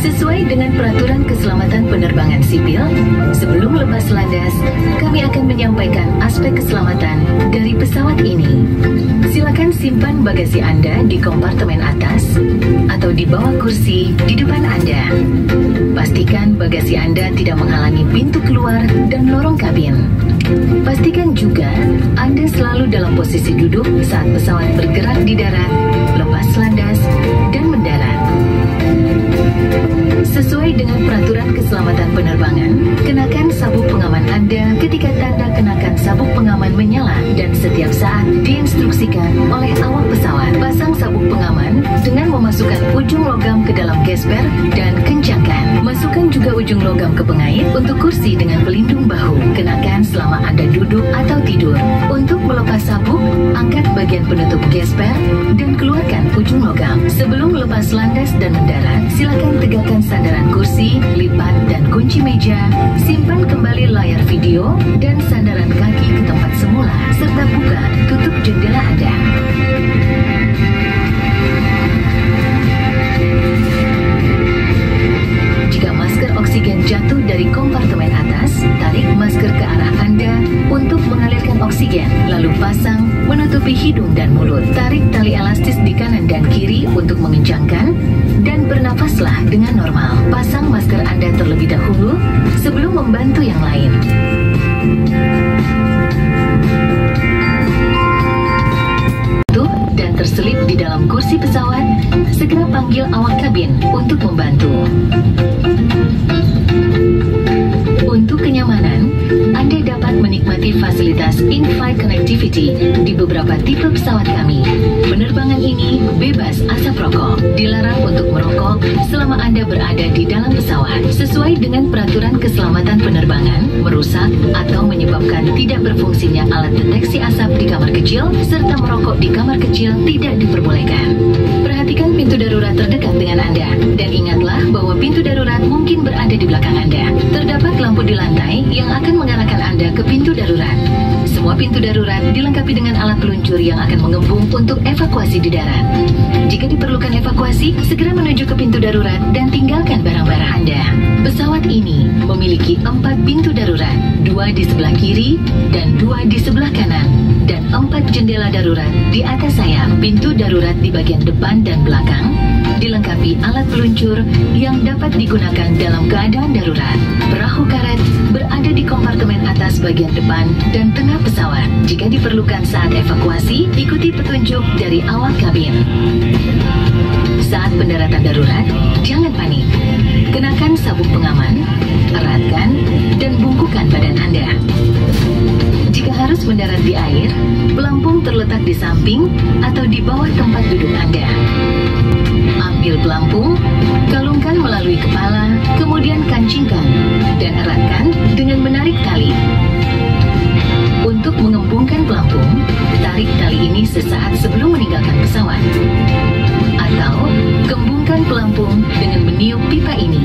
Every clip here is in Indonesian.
Sesuai dengan peraturan keselamatan penerbangan sipil, sebelum lepas landas, kami akan menyampaikan aspek keselamatan dari pesawat ini. Silakan simpan bagasi Anda di kompartemen atas atau di bawah kursi di depan Anda. Pastikan bagasi Anda tidak menghalangi pintu keluar dan lorong kabin. Pastikan juga Anda selalu dalam posisi duduk saat pesawat bergerak di darat, lepas landas, dan mendarat. Sesuai dengan peraturan keselamatan penerbangan, kenakan sabuk pengaman Anda ketika tanda kenakan sabuk pengaman menyala dan setiap saat diinstruksikan oleh awak pesawat. Pasang sabuk pengaman dengan memasukkan ujung logam ke dalam gesper dan kencangkan. Masukkan juga ujung logam ke pengait untuk kursi dengan pelindung bahu. Kenakan selama Anda duduk atau tidur. Untuk melepas sabuk, angkat bagian penutup gesper dan keluarkan ujung logam. Sebelum lepas landas dan mendarat, silakan tegakkan sandaran kursi, lipat dan kunci meja, simpan kembali layar video dan sandaran kaki ke tempat semula, serta buka tutup jendela Anda. Jika masker oksigen jatuh dari kompartemen atas, tarik masker ke arah Anda untuk mengalirkan oksigen, lalu pasang menutupi hidung dan mulut. Tarik tali elastis di kanan dan kiri untuk mengencangkan dan bernafaslah dengan normal. Pasang masker Anda terlebih dahulu sebelum membantu yang lain. Dan terselip di dalam kursi pesawat, segera panggil awak kabin untuk membantu. Untuk kenyamanan, Anda dapat menikmati fasilitas in-flight connectivity di beberapa tipe pesawat kami. Penerbangan ini bebas asap rokok. Dilarang untuk merokok selama Anda berada di dalam pesawat. Sesuai dengan peraturan keselamatan penerbangan, merusak atau menyebabkan tidak berfungsinya alat deteksi asap di kamar kecil, serta merokok di kamar kecil tidak diperbolehkan. Perhatikan pintu darurat terdekat dengan Anda, dan ingatlah bahwa pintu darurat mungkin berada di belakang Anda. Terdapat lampu di lantai yang akan mengarahkan Anda ke pintu darurat. Semua pintu darurat dilengkapi dengan alat peluncur yang akan mengembung untuk evakuasi di darat. Jika diperlukan evakuasi, segera menuju ke pintu darurat dan tinggalkan barang-barang Anda. Pesawat ini memiliki 4 pintu darurat, 2 di sebelah kiri dan 2 di sebelah kanan, dan 4 jendela darurat di atas sayap. Pintu darurat di bagian depan dan belakang dilengkapi alat peluncur yang dapat digunakan dalam keadaan darurat. Perahu karet berada di kompartemen atas bagian depan dan tengah pesawat. Jika diperlukan saat evakuasi, ikuti petunjuk dari awak kabin. Saat pendaratan darurat, jangan panik. Kenakan sabuk pengaman, eratkan, dan bungkukan badan Anda. Jika harus mendarat di air, pelampung terletak di samping atau di bawah tempat duduk Anda. Ambil pelampung, kalungkan melalui kepala, kemudian kancingkan, dan eratkan dengan menarik tali. Untuk mengembungkan pelampung, tarik tali ini sesaat sebelum meninggalkan pesawat. Atau, gembungkan pelampung dengan meniup pipa ini.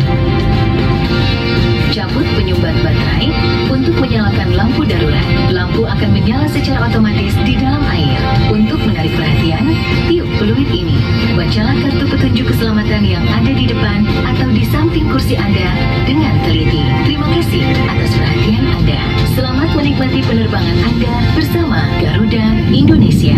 Cabut penyumbat baterai untuk menyalakan lampu darurat. Lampu akan menyala secara otomatis di dalam air. Untuk menarik perhatian, tiup peluit ini. Bacalah kartu petunjuk keselamatan yang ada di depan atau di samping kursi Anda dengan teliti. Terima kasih atas perhatian Anda. Selamat menikmati penerbangan Anda bersama Garuda Indonesia.